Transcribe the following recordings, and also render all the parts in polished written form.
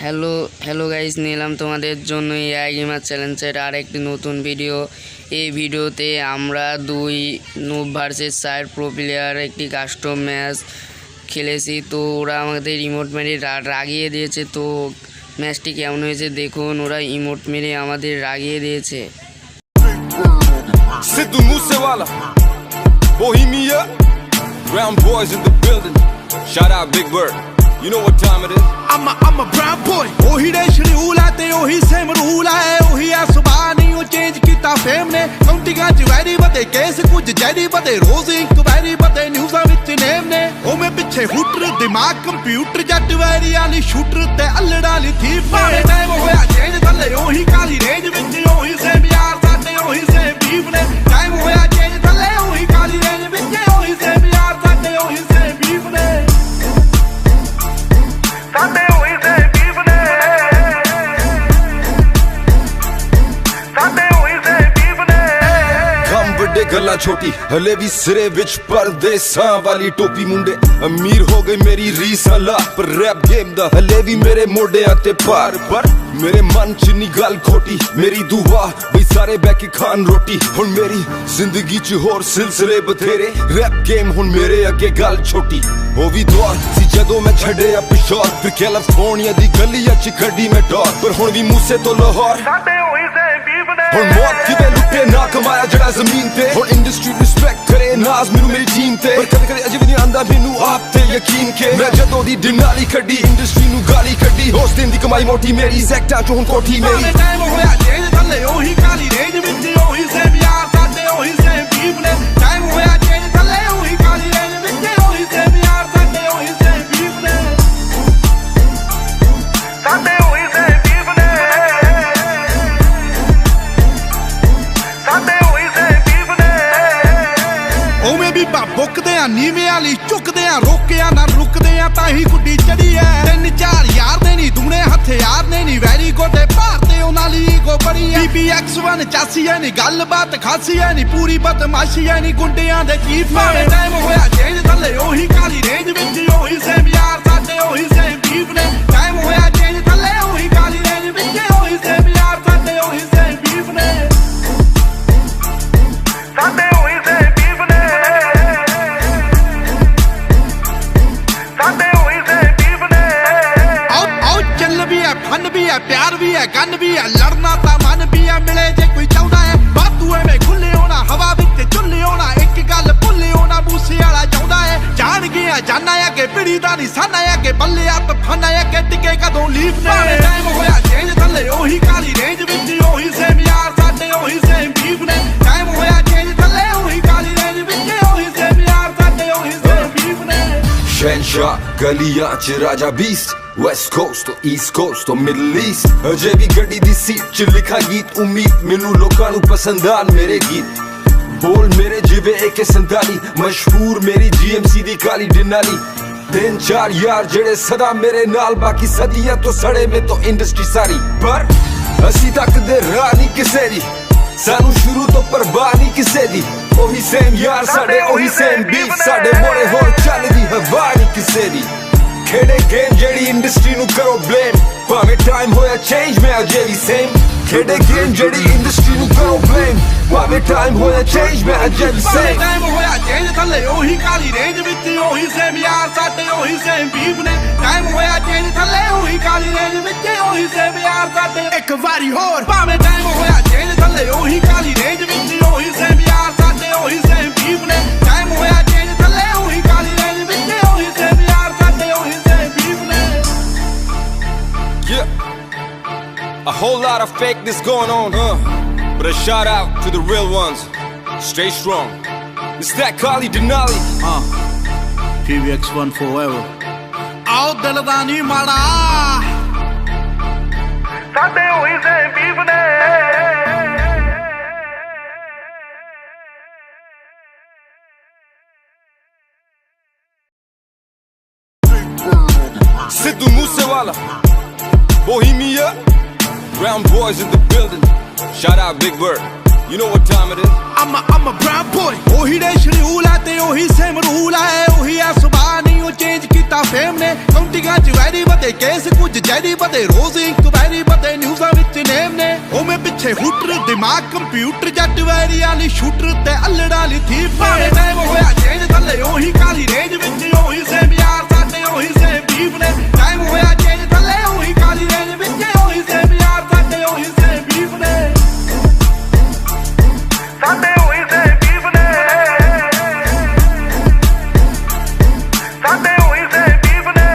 Hello guys, নিলাম তোমাদের জন্য এআই গেমার চ্যালেঞ্জের আর একটি নতুন ভিডিও। এই ভিডিওতে আমরা দুই নুব ভার্সেস 4 প্রো প্লেয়ার একটি কাস্টম ম্যাচ খেলেছি। তো ওরা আমাদের ইমোট মেরে রাগিয়ে দিয়েছে। তো ম্যাচটি কেমন হয়েছে দেখুন। ওরা ইমোট মেরে আমাদের রাগিয়ে দিয়েছে। Sidhu Moosewala, Bohemia, Brown boys in the building. Shout out Big Bird. You know what time it is? I'm a brown boy. ओही देश रूल है ते ओही सेम रूल है। ओही है सुबह नहीं वो चेंज किता फेम ने। काउंटिंगां च वैरी बते केस कुछ जैरी बते रोज इंक्वायरी बते न्यूज़ां विच नेम ने। ओ मैं पिछे हुटर दिमाग कंप्यूटर जट वैरी आली शूटर ते अल्लड़ा ली थीफ ने। टाइम होया चेंज थल्ले ओही काली रेंज विच ओही सेम यार साडे ओही सेम बीफ ने। टाइम होया चेंज थल्ले ओही काली रेंज विच ओही सेम यार साडे ओही सेम बीफ ने। साडे ओही सेम बीफ ने। साडे ओही सेम बीफ ने। कम बड़े गला छोटी हले भी सिरे विच परदेसां वाली टोपी मुंडे। अमीर हो गई मेरी रीसां ला पर रैप गेम दा हले भी मेरे मोढियां ते पार पर मेरे मन च नी गल खोटी। मेरी दुआ बई सारे बैके खान रोटी। हुण मेरी जिंदगी च होर सिलसिले बथेरे। रैप गेम हुण मेरे अगे गल छोटी। वो भी दौर सी जदों मैं छड्डिया पिछोर फिर कैलिफोर्निया दी गलियां च कड्डी मैं डॉर पर हुण भी मूसे तो लाहौर। साडे ओही सेम बीफ ने। हुण मौत किवें लुटे ना कमाया जड़ा जमीन ते। हुण इंडस्ट्री रिस्पेक्ट करे नाज मैनू मेरी टीम ते पर कदे कदे अजे भी नहीं आंदा मैनू आप ते यकीन के मैं जदों दी डिनाली कड्डी इंडस्ट्री नू गाली कड्डी होस दिन दी कमाई मोटी मेरी सैक्टा च हुण कोठी मेरी। टाइम होया चेंज थल्ले ओही काली रेंज विच ओही सेम यार साडे ओही सेम बीफ ने। टाइम होया चेंज थल्ले ओही काली रेंज विच ओही सेम यार साडे ओही सेम बीफ ने। साडे ओही सेम बीफ ने। साडे ओही सेम बीफ ने। ओवें भी बुकदे आ नीवें वाली चुकदे आ रोकिया ना रुकदे आ तां ही गुड्डी चढ़ी है। 3-4 यार दे नी दुगने हथियार ने नी वैरी गोडे भारते उन्हां ली गो बड़ी है। BBX1 चासी है नी गलबात खासी है नी पूरी बदमाशी है नी गुंडियां दे चीफ ने। टाइम होया चेंज थल्ले ओही काली रेंज विच ओही सेम यार साडे ओही सेम बीफ ने। टाइम होया चेंज थल्ले ओही काली रेंज विच ओही सेम यार साडे ओही सेम बीफ ने। साडे ओही सेम बीफ ने। साडे ओही सेम बीफ ने। आओ चल भी है फन भी है प्यार भी है गन भी है लड़ना ता मन भी है मिले जे कोई चाहता है बातू एवें खुले होना हवा विच चुल्ले होना एक गल भुल्ले होना मूसे वाला चाहता है जान गया जाना है कि पिड़ी दा निशाना है कि बल्ले आ तफाना है कि टिके कदों लीफ ने। टाइम होया चेंज थल्ले ओही काली रेंज विच ओही सेम यार साडे ओही सेम बीफ ने। टाइम होया चेंज थल्ले ओही काली रेंज विच ओही सेम यार साडे ओही सेम बीफ ने। शहनशाह गलियां च राजा बीस्ट वेस्ट कोस्ट तो ईस्ट कोस्ट तो मिडल ईस्ट अजे भी गड्डी दी सीट च लिखा गीत उम्मीद मैनू लोकां नू पसंद आन मेरे गीत बोल मेरे जिवे AK-47 मशहूर मेरी GMC दी काली डिनाली 3-4 यार जेड़े सदा मेरे नाल बाकी सदियां तो सड़े में तो इंडस्ट्री सारी पर असी तक दे राह नहीं किसे दी सानू शुरू तो परवाह नहीं किसे दी ओही सेम यार साडे ओही सेम बीफ साडे मोड़े होर चलदी हवा नहीं किसे दी खेड़े गेम जेड़ी इंडस्ट्री नू करो ब्लेम भावें टाइम होया चेंज में अजे भी सेम खेड़े गेम जेड़ी इंडस्ट्री नू करो ब्लेम भावें टाइम होया चेंज में अजे भी सेम। टाइम होया चेंज थल्ले ओही काली रेंज विच ओही सेम यार साडे ओही सेम बीफ ने। टाइम होया चेंज थल्ले ओही काली रेंज विच ओही सेम यार साडे एक वारी होर भावें टाइम होया चेंज थल्ले ओही काली रेंज विच ओही सेम यार साडे ओही सेम बीफ ने। टाइम होया चेंज थल्ले ओही काली रेंज विच ओही सेम यार साडे ओही सेम बीफ ने। Yeah, a whole lot of fakeness going on, but a shout out to the real ones. Stay strong. It's that Kali Denali. PBX1 forever. आओ दिल दा नी माड़ा साडे ओही सेम बीफ ने। Sidhu Moosewala, Bohemia, Brown boys in the building. Shout out Big Bird. You know what time it is? I'm a brown boy. ओही देश rule है ते ओही सेम रूल है ओही है सुबह नहीं ਉਹ ਚੇਂਜ ਕੀਤਾ ਫੇਮ ਨੇ ਕਾਉਂਟੀਆਂ ਚ ਵੈਰੀ ਵਧੇ ਕੇਸ ਕੁਝ ਜੈਰੀ ਵਧੇ ਰੋਜ਼ ਇਨਕੁਆਇਰੀ ਵਧੇ ਨਿਊਜ਼ਾਂ ਵਿੱਚ ਨੇਮ ਨੇ ਉਹ ਮੈਂ ਪਿੱਛੇ ਹੂਟਰ ਦਿਮਾਗ ਕੰਪਿਊਟਰ ਜੱਟ ਵੈਰੀ ਵਾਲੀ ਸ਼ੂਟਰ ਤੇ ਅਲੜਾ ਵਾਲੀ ਥੀ ਭਾਵੇਂ ਟਾਈਮ ਹੋਇਆ ਚੇਂਜ ਥੱਲੇ ਉਹੀ ਕਾਲੀ ਰੇਂਜ ਵਿੱਚ ਉਹੀ ਸੇਮ ਯਾਰ ਸਾਡੇ ਉਹੀ ਸੇਮ ਬੀਫ ਨੇ ਟਾਈਮ ਹੋਇਆ ਚੇਂਜ ਥੱਲੇ ਉਹੀ ਕਾਲੀ ਰੇਂਜ ਵਿੱਚ ਉਹੀ ਸੇਮ ਯਾਰ ਸਾਡੇ ਉਹੀ ਸੇਮ ਬੀਫ ਨੇ ਸਾਡੇ ਉਹੀ ਸੇਮ ਬੀਫ ਨੇ ਸਾਡੇ ਉਹੀ ਸੇਮ ਬੀਫ ਨੇ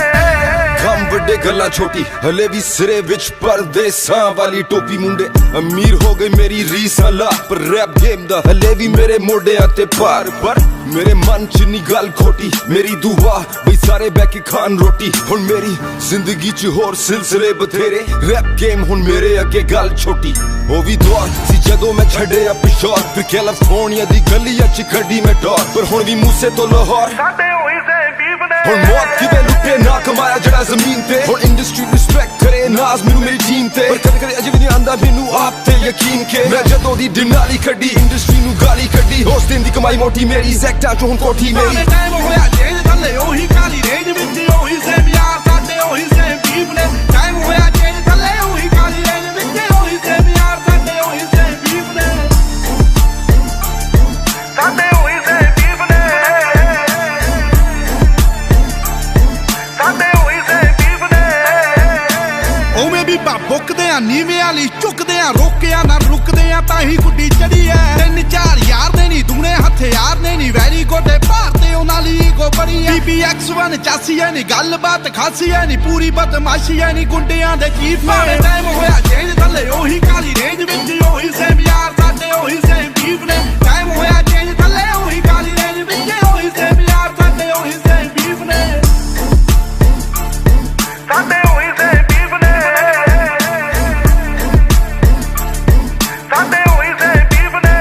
ਕੰਮ ਵੱਡੇ ਗੱਲਾਂ ਛੋਟੀ ਹਲੇ ਵੀ ਸਿਰੇ ਵਿੱਚ ਪਰਦੇਸਾਂ ਵਾਲੀ ਟੋਪੀ ਮੁੰਡੇ ਅਮੀਰ ਹੋ ਗਏ ਮੇਰੀ ਰੀਸਾਂ ਲਾ ਪਰ ਰੈਪ ਗੇਮ ਦਾ ਹਲੇ ਵੀ ਮੇਰੇ ਮੋਢਿਆਂ ਤੇ ਭਾਰ ਪਰ ਮੇਰੇ ਮਨ ਚ ਨੀ ਗੱਲ ਖੋਟੀ ਮੇਰੀ ਦੁਆ ਬਈ ਸਾਰੇ ਬਹਿ ਕੇ ਖਾਣ ਰੋਟੀ ਹੁਣ ਮੇਰੀ ਜ਼ਿੰਦਗੀ ਚ ਹੋਰ ਸਿਲਸਿਲੇ ਬਥੇਰੇ ਰੈਪ ਗੇਮ ਹੁਣ ਮੇਰੇ ਅੱਗੇ ਗੱਲ ਛੋਟੀ ਉਹ ਵੀ ਦੌਰ ਸੀ ਜਦੋਂ ਮੈਂ ਛੱਡਿਆ ਪਿਸ਼ੌਰ ਫਿਰ ਕੈਲੀਫੋਰਨੀਆ ਦੀ ਗਲੀਆਂ ਚ ਕੱਢੀ ਮੈਂ ਡੋਰ ਪਰ ਹੁਣ ਵੀ ਮੂਸੇ ਤੋਂ ਲਾਹੌਰ ਸਾਡੇ ਉਹੀ ਸੇਮ ਬੀਫ ਨੇ ਹੁਣ ਮੌਤ ਕਿਵੇਂ ਲੁੱਟੇ ਨਾ ਕਮਾਇਆ ਜਿਹੜਾ ਜ਼ਮੀਨ ਤੇ ਹੁਣ ਇੰਡਸਟਰੀ ਰਿਸਪੈਕਟ ਕਰੇ ਨਾਜ਼ ਮੈਨੂੰ ਮੇਰੀ ਟੀਮ ਤੇ ਪਰ ਕਦੇ ਕਦੇ ਅਜੇ ਵੀ ਨਹੀਂ ਆਂਦਾ ਮੈਨੂੰ ਆਪ ਤੇ ਯਕੀਨ ਕੇ ਮੈਂ ਜਦੋਂ ਦੀ ਦਿਨਾਲੀ ਕੱਢੀ ਇੰਡਸਟਰੀ ਨੂੰ ਗਾਲੀ ਕੱਢੀ ਉਸ ਦਿਨ ਦੀ ਕਮਾਈ ਮੋਟੀ ਮੇਰੀ ਜ਼ੈਕਟਾਂ ਚੋਂ ਹੁਣ ਕੋਠੀ ਮੇਰੀ ਟਾਈਮ ਹੋਇਆ ਚੇਂਜ ਥੱਲੇ ਉਹੀ ਕਾਲੀ ਰੇਂਜ ਵਿੱਚ ਉਹੀ ਸੇਮ ਯਾਰ ਸਾਡੇ ਉਹੀ ਸੇਮ ਬੀਫ ਨੇ ਟਾਈਮ ਹੋਇਆ ਚੇਂਜ ਥੱਲੇ ਉਹੀ ਕਾਲੀ ਰੇਂਜ ਵਿੱਚ ਉਹੀ ਸੇਮ ਯਾਰ ਸਾਡੇ ਉਹੀ ਸੇਮ ਬੀਫ ਨੇ ਸਾਡੇ ਉਹੀ ਸੇਮ ਬੀਫ ਨੇ ਸਾਡੇ ਉਹੀ ਸੇਮ ਬੀਫ ਨੇ ਉਵੇਂ ਵੀ ਬੁੱਕਦੇ ਆ ਨੀਵੇਂ ਵਾਲੀ ਝੁਕਦੇ ਆ ਰੋਕਿਆ ਨਾ ਰੁਕਦੇ ਆ ਤਾਂ ਹੀ ਗੁੱਡੀ ਚੜੀ ਐ 3-4 ਯਾਰ ਦੇ ਨਹੀਂ ਦੁਗਣੇ ਹਥਿਆਰ ਨੇ ਨਹੀਂ ਵੈਰੀ ਗੋਡੇ ਭਾਰਤੇ ਉਹਨਾਂ ਲਈ ਈਗੋ ਬੜੀ ਐ BBX1 ਚਾਸੀ ਐ ਨਹੀਂ ਗੱਲਬਾਤ ਖਾਸੀ ਐ ਨਹੀਂ ਪੂਰੀ ਬਦਮਾਸ਼ੀ ਐ ਨਹੀਂ ਗੁੰਡਿਆਂ ਦੇ ਚੀਫ ਮਾਰੇ ਟਾਈਮ ਹੋਇਆ ਚੇਂਜ ਥੱਲੇ ਉਹੀ ਕਾਲੀ ਰੇਂਜ ਵਿੱਚ ਉਹੀ ਸੇਮ ਯਾਰ ਸਾਡੇ ਉਹੀ ਸੇਮ ਬੀਫ ਨੇ ਟਾਈਮ ਹੋਇਆ ਚੇਂਜ ਥੱਲੇ ਉਹੀ ਕਾਲੀ ਰੇਂਜ ਵਿੱਚ ਉਹੀ ਸੇਮ ਯਾਰ ਸਾਡੇ ਉਹੀ ਸੇਮ ਬੀਫ ਨੇ ਸਾਡੇ ਉਹੀ ਸੇਮ ਬੀਫ ਨੇ ਸਾਡੇ ਉਹੀ ਸੇਮ ਬੀਫ ਨੇ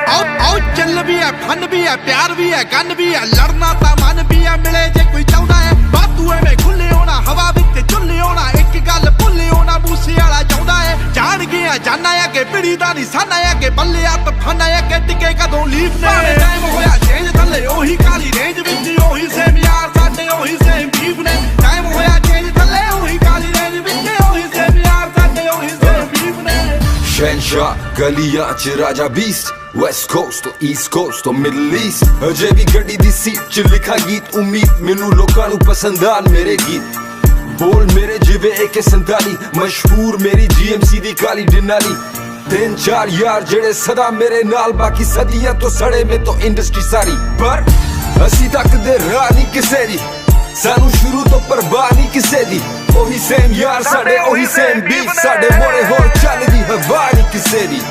ਆਓ ਚੱਲ ਵੀ ਐ ਫਨ ਵੀ ਐ ਪਿਆਰ ਵੀ ਐ ਗਨ ਵੀ ਐ ਲੜਨਾ ਤਾਂ ਮਨ ਵੀ ਐ ਮਿਲੇ ਜੇ ਕੋਈ ਚਾਹੁੰਦਾ ਐ ਬਾਤੂ ਐਵੇਂ ਖੁੱਲੇ ਹੋਣਾ ਹਵਾ ਵਿੱਚ ਝੁੱਲੇ ਹੋਣਾ ਇੱਕ ਗੱਲ ਭੁੱਲੇ ਹੋਣਾ ਮੂਸੇ ਵਾਲਾ ਚਾਹੁੰਦਾ ਐ ਜਾਣ ਗਿਆ ਜਾਨਾ ਐ ਕਿ ਪਿੜੀ ਦਾ ਨਿਸ਼ਾਨਾ ਐ ਕਿ ਬੱਲੇ ਆ ਤਫਾਨਾ ਐ ਕਿ ਟਿਕੇ ਕਦੋਂ ਲੀਫ ਨੇ ਟਾਈਮ ਹੋਇਆ ਚੇਂਜ ਥੱਲੇ ਉਹੀ ਕਾਲੀ ਰੇਂਜ ਵਿੱਚ ਉਹੀ ਸੇਮ ਯਾਰ ਸਾਡੇ ਉਹੀ ਸੇਮ ਬੀਫ ਨੇ ਟਾਈਮ ਹੋਇਆ ਚੇਂਜ ਥੱਲੇ ਉਹੀ ਕਾਲੀ ਰੇਂਜ ਵਿੱਚ ਉਹੀ ਸੇਮ ਯਾਰ ਸਾਡੇ ਉਹੀ ਸੇਮ ਬੀਫ ਨੇ ਸ਼ਹਿਨਸ਼ਾਹ ਗਲੀਆਂ ਚ ਰਾਜਾ ਬੀਸਟ ਵੈਸਟ ਕੋਸਟ ਤੋਂ ਈਸਟ ਕੋਸਟ ਤੋਂ ਮਿਡਲ ਈਸਟ ਅਜੇ ਵੀ ਗੱਡੀ ਦੀ ਸੀਟ ਚ ਲਿਖਾ ਗੀਤ ਉਮੀਦ ਮੈਨੂੰ ਲੋਕਾਂ ਨੂੰ ਪਸੰਦ ਆਣ ਮੇਰੇ ਗੀਤ ਬੋਲ ਮੇਰੇ ਜਿਵੇਂ AK-47 ਮਸ਼ਹੂਰ ਮੇਰੀ GMC ਦੀ ਕਾਲੀ ਡਿਨਾਲੀ 3-4 ਯਾਰ ਜਿਹੜੇ ਸਦਾ ਮੇਰੇ ਨਾਲ ਬਾਕੀ ਸਦੀਆਂ ਤੋਂ ਸੜੇ ਮੇ ਤੋਂ ਇੰਡਸਟਰੀ ਸਾਰੀ ਪਰ ਅਸੀਂ ਤੱਕਦੇ ਰਾਹ ਨਹੀਂ ਕਿਸੇ ਦੀ ਸਾਨੂੰ ਸ਼ੁਰੂ ਤੋਂ ਪਰਵਾਹ ਨਹੀਂ ਕਿਸੇ ਦੀ ਉਹੀ ਸੇਮ ਯਾਰ ਸਾਡੇ ਉਹੀ ਸੇਮ ਬੀਫ ਸਾਡੇ ਮੋੜੇ ਹੋਰ ਚੱਲਦੀ ਹਵਾ ਨਹੀਂ ਕਿਸੇ ਦੀ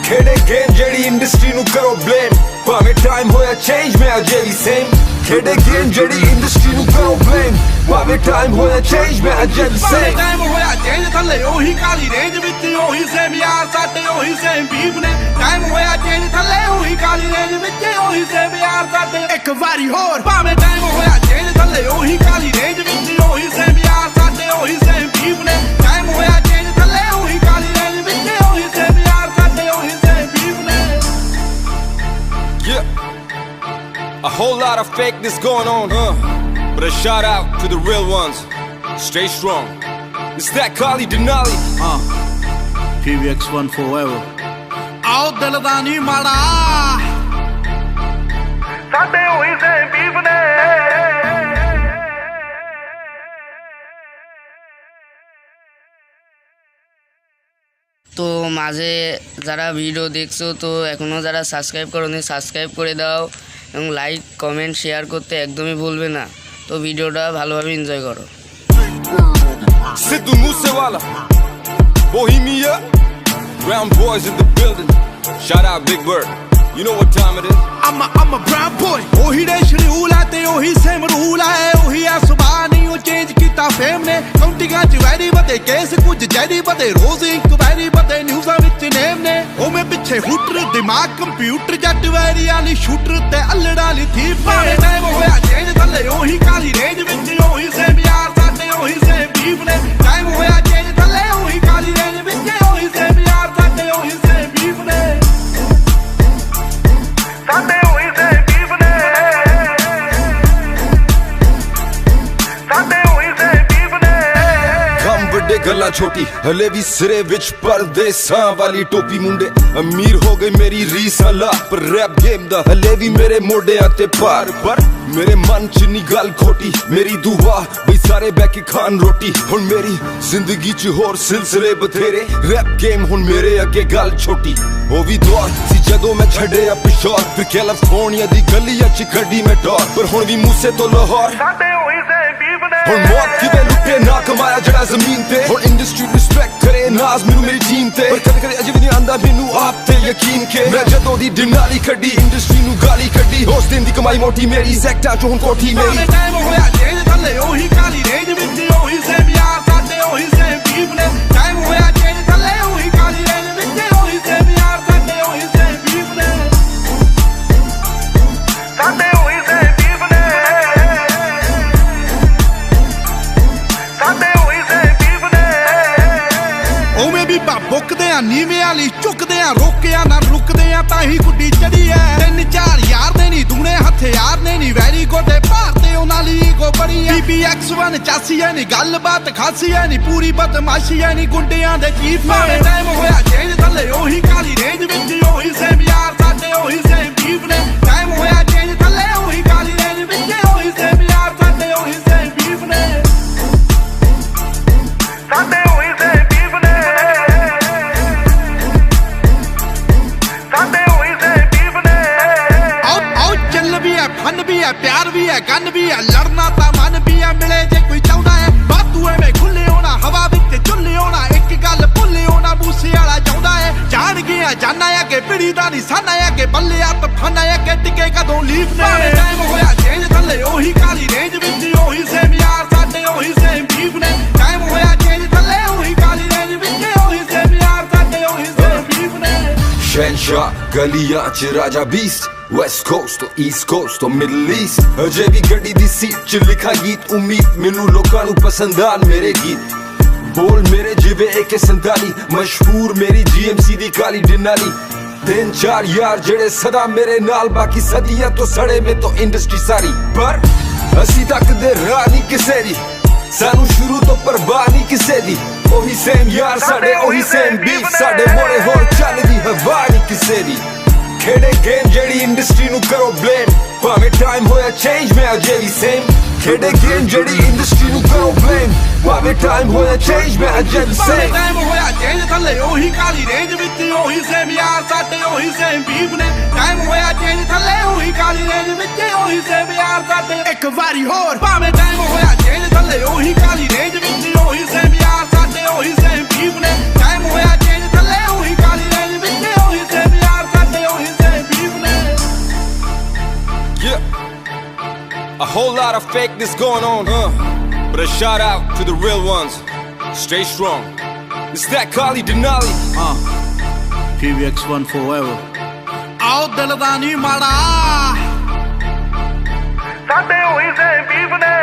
ਖੇਡੇ ਗੇਮ ਜਿਹੜੀ ਇੰਡਸਟਰੀ ਨੂੰ ਕਰੋ ਬਲੇਮ ਭਾਵੇਂ ਟਾਈਮ ਹੋਇਆ ਚੇਂਜ ਮੈਂ ਅਜੇ ਵੀ ਸੇਮ ਖੇਡੇ ਗੇਮ ਜਿਹੜੀ ਇੰਡਸਟਰੀ ਨੂੰ ਕਰੋ ਬਲੇਮ ਭਾਵੇਂ ਟਾਈਮ ਹੋਇਆ ਚੇਂਜ ਮੈਂ ਅਜੇ ਵੀ ਸੇਮ ਟਾਈਮ ਹੋਇਆ ਚੇਂਜ ਥੱਲੇ ਉਹੀ ਕਾਲੀ ਰੇਂਜ ਵਿੱਚ ਉਹੀ ਸੇਮ ਯਾਰ ਸਾਡੇ ਉਹੀ ਸੇਮ ਬੀਫ ਨੇ ਟਾਈਮ ਹੋਇਆ ਚੇਂਜ ਥੱਲੇ ਉਹੀ ਕਾਲੀ ਰੇਂਜ ਵਿੱਚ ਉਹੀ ਸੇਮ ਯਾਰ ਸਾਡੇ ਇੱਕ ਵਾਰੀ ਹੋਰ ਭਾਵੇਂ ਟਾਈਮ ਹੋਇਆ ਚੇਂਜ ਥੱਲੇ ਉਹੀ ਕਾਲੀ ਰੇਂਜ ਵਿੱਚ ਉਹੀ ਸੇਮ ਯਾਰ ਸਾਡੇ ਉਹੀ ਸੇਮ ਬੀਫ ਨੇ ਟਾਈਮ ਹੋਇਆ ਚੇਂਜ ਥੱਲੇ ਉਹੀ ਕਾਲੀ ਰੇਂਜ ਵਿੱਚ ਉਹੀ ਸੇਮ ਯਾਰ ਸਾਡੇ ਉਹੀ ਸੇਮ ਬੀਫ ਨੇ A whole lot of fakeness going on, but a shout out to the real ones. Stay strong. It's that Kali Denali. PBX1 forever. ਆਓ ਦਿਲ ਦਾ ਨਹੀਂ ਮਾੜਾ ਸਾਡੇ ਉਹੀ ਸੇਮ ਬੀਫ ਨੇ তো মাঝে যারা ভিডিও দেখছো তো এখনও যারা সাবস্ক্রাইব করোনি সাবস্ক্রাইব করে দাও এবং লাইক কমেন্ট শেয়ার করতে একদমই ভুলবে না তো ভিডিওটা ভালোভাবে এনজয় করো Sidhu Moosewala, Bohemia, Brown Boys in the building. Shout out Big Bird. You know what time it is. I'm a brown boy. ਉਹੀ ਦੇ ਸ਼ਡਿਊਲ ਹੈ ਤੇ ਉਹੀ ਸੇਮ ਰੂਲ ਹੈ ਉਹੀ ਆ ਸੁਭਾਅ ਨਹੀਂ ਉਹ ਚੇਂਜ ਕੀਤਾ ਫੇਮ ਨੇ ਕਾਉਂਟੀਆਂ ਚ ਵੈਰੀ ਵਧੇ ਕੇਸ ਕੁਝ ਜੈਰੀ ਵਧੇ ਰੋਜ਼ ਇਨਕੁਆਇਰੀ ਵਧੇ ਨਿਊਜ਼ਾਂ ਵਿੱਚ ਨੇਮ ਨੇ ਉਹ ਮੈਂ ਪਿੱਛੇ ਹੂਟਰ ਦਿਮਾਗ ਕੰਪਿਊਟਰ ਜੱਟ ਵੈਰੀ ਵਾਲੀ ਸ਼ੂਟਰ ਤੇ ਅਲੜਾ ਵਾਲੀ ਥੀਫ ਨੇ ਟਾਈਮ ਹੋਇਆ ਚੇਂਜ ਥੱਲੇ ਉਹੀ ਕਾਲੀ ਰੇਂਜ ਵਿੱਚ ਉਹੀ ਸੇਮ ਯਾਰ ਸਾਡੇ ਉਹੀ ਸੇਮ ਬੀਫ ਨੇ ਟਾਈਮ ਹੋਇਆ ਚੇਂਜ ਥੱਲੇ ਉਹੀ ਕਾਲੀ ਰੇਂਜ ਵਿੱਚ ਉਹੀ ਸੇਮ ਯਾਰ ਸਾਡੇ ਉਹੀ ਸੇਮ ਬੀਫ ਨੇ ਸਾਡੇ ਉਹੀ ਸੇਮ ਬੀਫ ਨੇ ਕਹਿੰਦੇ ਗੱਲਾਂ ਛੋਟੀ ਹਲੇ ਵੀ ਸਿਰੇ ਵਿੱਚ ਪਰਦੇਸਾਂ ਵਾਲੀ ਟੋਪੀ ਮੁੰਡੇ ਅਮੀਰ ਹੋ ਗਏ ਮੇਰੀ ਰੀਸਾਂ ਲਾ ਪਰ ਰੈਪ ਗੇਮ ਦਾ ਹਲੇ ਵੀ ਮੇਰੇ ਮੋਢਿਆਂ ਤੇ ਭਾਰ ਪਰ ਮੇਰੇ ਮਨ ਚ ਨੀ ਗੱਲ ਖੋਟੀ ਮੇਰੀ ਦੁਆ ਬਈ ਸਾਰੇ ਬਹਿ ਕੇ ਖਾਣ ਰੋਟੀ ਹੁਣ ਮੇਰੀ ਜ਼ਿੰਦਗੀ ਚ ਹੋਰ ਸਿਲਸਿਲੇ ਬਥੇਰੇ ਰੈਪ ਗੇਮ ਹੁਣ ਮੇਰੇ ਅੱਗੇ ਗੱਲ ਛੋਟੀ ਉਹ ਵੀ ਦੌਰ ਸੀ ਜਦੋਂ ਮੈਂ ਛੱਡਿਆ ਪਿਸ਼ੌਰ ਫਿਰ ਕੈਲੀਫੋਰਨੀਆ ਦੀ ਗਲੀਆਂ ਚ ਕੱਢੀ ਮੈਂ ਡੋਰ ਪਰ ਹੁਣ ਵੀ ਮੂਸੇ ਤੋਂ ਲਾਹੌਰ ਸਾਡੇ ਹੋਈ ਸੇ ਬੀਫ ਨੇ ਹੁਣ ਮੌਤ ਕਿਵੇਂ ਲੁੱਟੇ ਨਾ ਕਮਾਇਆ ਜਿਹੜਾ ਜ਼ਮੀਨ ਤੇ ਹੁਣ ਇੰਡਸਟਰੀ ਰਿਸਪੈਕਟ ਕਰੇ ਨਾਜ਼ ਮੈਨੂੰ ਮੇਰੀ ਟੀਮ ਤੇ ਪਰ ਕਦੇ ਕਦੇ ਅਜੇ ਵੀ ਨਹੀਂ ਆਂਦਾ ਮੈਨੂੰ ਆਪ ਤੇ ਯਕੀਨ ਕੇ ਮੈਂ ਜਦੋਂ ਦੀ ਦਿਨਾਲੀ ਕੱਢੀ ਇੰਡਸਟਰੀ ਨੂੰ ਗਾਲੀ ਕੱਢੀ ਉਸ ਦਿਨ ਦੀ ਕਮਾਈ ਮੋਟੀ ਮੇਰੀ ਸੈਕਟਰ ਚੋਂ ਹੁਣ ਕੋਠੀ ਮੇਰੀ ਟਾਈਮ ਹੋਇਆ ਚੇਂਜ ਥੱਲੇ ਉਹੀ ਕਾਲੀ ਰੇਂਜ ਵਿੱਚ ਉਹੀ ਸੇਮ ਯਾਰ ਸਾਡੇ ਉਹੀ ਸੇਮ ਬੀਫ ਨੇ ਟਾਈਮ ਹੋਇਆ ਚੇਂਜ ਥੱਲੇ ਉਹੀ ਕਾਲੀ ਰੇਂਜ ਵਿੱਚ ਉਹੀ ਸੇਮ ਯਾਰ ਸਾਡੇ ਉਹੀ ਸੇਮ ਬੀਫ ਨੇ ਸਾਡੇ ਹੋਈ ਸੇ ਬੀਫ ਨੇ ਸਾਡੇ ਹੋਈ ਸੇ ਬੀਫ ਨੇ ਉਵੇਂ ਵੀ ਬੁੱਕਦੇ ਆ ਨੀਵੇਂ ਵਾਲੀ ਝੁਕਦੇ ਆ ਰੋਕਿਆ ਨਾ ਰੁਕਦੇ ਆ ਤਾਂ ਹੀ ਗੁੱਡੀ ਚੜੀ ਐ 3-4 ਯਾਰ ਨੇ ਨੀ ਦੂਣੇ ਹਥਿਆਰ ਨੇ ਨੀ ਵੈਰੀ ਗੋਡੇ ਭਾਰਤੇ ਉਹਨਾਂ ਲਈ ਈਗੋ ਬੜੀ ਐ BBX1 ਚਾਸੀ ਐ ਨੀ ਗੱਲਬਾਤ ਖਾਸੀ ਐ ਨੀ ਪੂਰੀ ਬਦਮਾਸ਼ੀ ਐ ਨੀ ਗੁੰਡਿਆਂ ਦੇ ਚੀਫ ਨੇ ਟਾਈਮ ਹੋਇਆ ਚੇਂਜ ਥੱਲੇ ਉਹੀ ਕਾਲੀ ਰੇਂਜ ਵਿੱਚ ਉਹੀ ਸੇਮ ਯਾਰ ਸਾਡੇ ਉਹੀ ਸੇਮ ਬੀਫ ਨੇ ਟਾਈਮ ਹੋਇਆ ਚੇਂਜ ਥੱਲੇ ਉਹੀ ਕਾਲੀ ਰੇਂਜ ਵਿੱਚ ਉਹੀ ਸੇਮ ਯਾਰ ਸਾਡੇ ਉਹੀ ਸੇਮ ਬੀਫ ਨੇ ਸਾਡੇ ਹੋਈ ਸੇ ਬੀਫ ਨੇ ਸਾਡੇ ਹੋਈ ਸੇ ਬੀਫ ਨੇ ਆਓ ਚੱਲ ਵੀ ਐ ਫਨ ਵੀ ਐ ਪਿਆਰ ਵੀ ਐ ਗਨ ਵੀ ਐ ਲੜਨਾ ਤਾਂ ਮਨ ਵੀ ਐ ਮਿਲੇ ਜੇ ਕੋਈ ਚਾਹੁੰਦਾ ਐ ਬਾਤੂ ਐਵੇਂ ਖੁੱਲੇ ਹੋਣਾ ਹਵਾ ਵਿੱਚ ਝੁੱਲੇ ਹੋਣਾ ਇੱਕ ਗੱਲ ਭੁੱਲੇ ਹੋਣਾ ਬੂਸੇ ਵਾਲਾ ਚਾਹੁੰਦਾ ਐ ਜਾਣ ਗਿਆ ਜਾਨਾ ਆ ਕਿ ਪਿੜੀ ਦਾ ਨਿਸ਼ਾਨਾ ਆ ਕਿ ਬੱਲੇ ਆ ਤਫਾਨਾ ਆ ਕਿ ਟਿਕੇ ਕਦੋਂ ਲੀਫ ਨੇ ਟਾਈਮ ਹੋਇਆ ਚੇਂਜ ਥੱਲੇ ਉਹੀ ਕਾਲੀ ਰੇਂਜ ਵਿੱਚ ਉਹੀ ਸੇਮ ਯਾਰ ਸਾਡੇ ਉਹੀ ਸੇਮ ਬੀਫ ਨੇ ਟਾਈਮ ਹੋਇਆ ਚੇਂਜ ਥੱਲੇ ਉਹੀ ਕਾਲੀ ਰੇਂਜ ਵਿੱਚ ਉਹੀ ਸੇਮ ਯਾਰ ਸਾਡੇ ਉਹੀ ਸੇਮ ਬੀਫ ਨੇ ਸ਼ਹਿਨਸ਼ਾਹ ਗਲੀਆਂ ਚ ਰਾਜਾ ਬੀਸਟ ਵੈਸਟ ਕੋਸਟ ਤੋਂ ਈਸਟ ਕੋਸਟ ਤੋਂ ਮਿਡਲ ਈਸਟ ਅਜੇ ਵੀ ਗੱਡੀ ਦੀ ਸੀਟ ਚ ਲਿਖਾ ਗੀਤ ਉਮੀਦ ਮੈਨੂੰ ਲੋਕਾਂ ਨੂੰ ਪਸੰਦ ਆਣ ਮੇਰੇ ਗੀਤ ਬੋਲ ਮੇਰੇ ਜਿਵੇਂ AK-47 ਮਸ਼ਹੂਰ ਮੇਰੀ GMC ਦੀ ਕਾਲੀ ਡਿਨਾਲੀ 3-4 ਯਾਰ ਜਿਹੜੇ ਸਦਾ ਮੇਰੇ ਨਾਲ ਬਾਕੀ ਸਦੀਆਂ ਤੋਂ ਸੜੇ ਮੇ ਤੋਂ ਇੰਡਸਟਰੀ ਸਾਰੀ ਪਰ ਅਸੀਂ ਤੱਕਦੇ ਰਾਹ ਨਹੀਂ ਕਿਸੇ ਦੀ ਸਾਨੂੰ ਸ਼ੁਰੂ ਤੋਂ ਪਰਵਾਹ ਨਹੀਂ ਕਿਸੇ ਦੀ ਉਹੀ ਸੇਮ ਯਾਰ ਸਾਡੇ ਉਹੀ ਸੇਮ ਬੀਫ ਸਾਡੇ ਮੋੜੇ ਹੋਰ ਚੱਲਦੀ ਹਵਾ ਨਹੀਂ ਕਿਸੇ ਦੀ ਖੇਡੇ ਗੇਮ ਜਿਹੜੀ ਇੰਡਸਟਰੀ ਨੂੰ ਕਰੋ ਬਲੇਮ ਭਾਵੇਂ ਟਾਈਮ ਹੋਇਆ ਚੇਂਜ ਮੈਂ ਅਜੇ ਵੀ ਸੇਮ ਖੇਡੇ ਗੇਮ ਜਿਹੜੀ ਇੰਡਸਟਰੀ ਨੂੰ ਕਰੋ ਬਲੇਮ ਭਾਵੇਂ ਟਾਈਮ ਹੋਇਆ ਚੇਂਜ ਮੈਂ ਅਜੇ ਵੀ ਸੇਮ ਟਾਈਮ ਹੋਇਆ ਚੇਂਜ ਥੱਲੇ ਉਹੀ ਕਾਲੀ ਰੇਂਜ ਵਿੱਚ ਉਹੀ ਸੇਮ ਯਾਰ ਸਾਡੇ ਉਹੀ ਸੇਮ ਬੀਫ ਨੇ ਟਾਈਮ ਹੋਇਆ ਚੇਂਜ ਥੱਲੇ ਉਹੀ ਕਾਲੀ ਰੇਂਜ ਵਿੱਚ ਉਹੀ ਸੇਮ ਯਾਰ ਸਾਡੇ ਇੱਕ ਵਾਰੀ ਹੋਰ ਭਾਵੇਂ ਟਾਈਮ ਹੋਇਆ ਚੇਂਜ ਥੱਲੇ ਉਹੀ ਕਾਲੀ ਰੇਂਜ ਵਿੱਚ ਉਹੀ ਸੇਮ ਯਾਰ ਸਾਡੇ ਉਹੀ ਸੇਮ ਬੀਫ ਨੇ ਟਾਈਮ ਹੋਇਆ ਚੇਂਜ ਥੱਲੇ ਉਹੀ ਕਾਲੀ ਰੇਂਜ ਵਿੱਚ ਉਹੀ ਸੇਮ ਯਾਰ ਸਾਡੇ ਉਹੀ ਸੇਮ ਬੀਫ ਨੇ Yeah, a whole lot of fakeness going on, but a shout out to the real ones. Stay strong. It's that Kali Denali. PBX1 forever. ਆਓ ਦਿਲ ਦਾ ਨਹੀਂ ਮਾੜਾ ਸਾਡੇ ਹੋਈ ਸੇ ਬੀਫ ਨੇ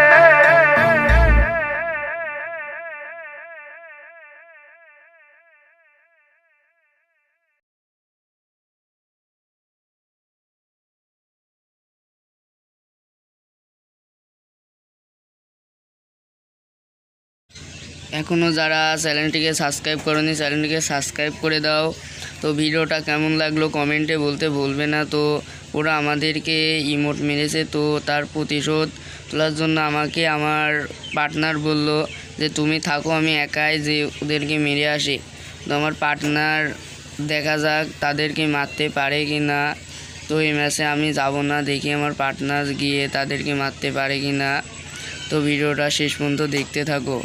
এখনও যারা চ্যানেলটিকে সাবস্ক্রাইব করোনি চ্যানেলটিকে সাবস্ক্রাইব করে দাও। তো ভিডিওটা কেমন লাগলো কমেন্টে বলতে ভুলবে না। তো ওরা আমাদেরকে ইমোট মেরেছে, তো তার প্রতিশোধ তোলার জন্য আমাকে আমার পার্টনার বলল যে তুমি থাকো, আমি একাই যে ওদেরকে মেরে আসি। তো আমার পার্টনার দেখা যাক তাদেরকে মারতে পারে কি না। তো এই ম্যাচে আমি যাব না, দেখি আমার পার্টনার গিয়ে তাদেরকে মারতে পারে কি না। তো ভিডিওটা শেষ পর্যন্ত দেখতে থাকো।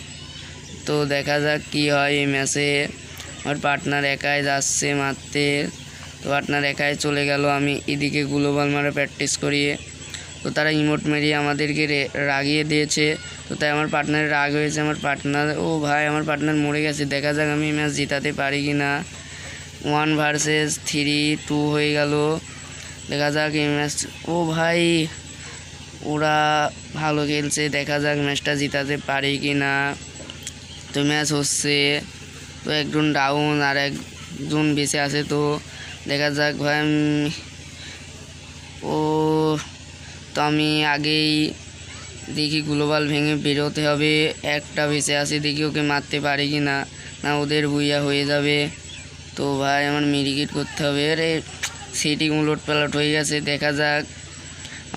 তো দেখা যাক কি হয় এই ম্যাচে। আমার পার্টনার একাই যাচ্ছে মারতে, তো পার্টনার একাই চলে গেল। আমি এদিকে গ্লোবাল মারা প্র্যাকটিস করিয়ে, তো তারা ইমোট মেরিয়ে আমাদেরকে রাগিয়ে দিয়েছে। তো তাই আমার পার্টনারের রাগ হয়েছে। আমার পার্টনার, ও ভাই আমার পার্টনার মরে গেছে। দেখা যাক আমি ম্যাচ জিতাতে পারি কি না। 1 ভার্সেস 3-2 হয়ে গেল। দেখা যাক এই ম্যাচ, ও ভাই ওরা ভালো খেলছে, দেখা যাক ম্যাচটা জিতাতে পারি কি না। তো ম্যাচ হচ্ছে, তো একজন ডাউন আর একজন বেঁচে আছে। তো দেখা যাক ভাই তো আমি আগেই দেখি গ্লোবাল ভেঙে বেরোতে হবে। একটা বেঁচে আছে, দেখি ওকে মারতে পারি কি না, না ওদের বুইয়া হয়ে যাবে। তো ভাই আমার মেডিকেট করতে হবে। আরে সেটিং উলট পালট হয়ে গেছে, দেখা যাক।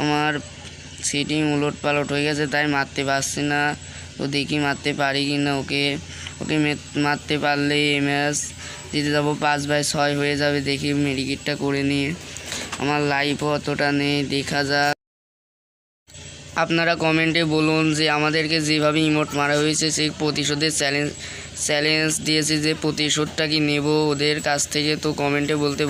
আমার সেটিং উলট পালট হয়ে গেছে, তাই মারতে পারছি না। তো দেখি মারতে পারি কি না ওকে। মারতে পারলে এই ম্যাচ জিতে যাবো, 5/6 হয়ে যাবে। দেখি মেডিকেটটা করে নিয়ে, আমার লাইফও অতটা নেই, দেখা যাক। আপনারা কমেন্টে বলুন যে আমাদেরকে যেভাবে ইমোট মারা হয়েছে সেই প্রতিশোধের চ্যালেঞ্জ দিয়েছে, যে প্রতিশোধটা কি নেব ওদের কাছ থেকে। তো কমেন্টে বলতে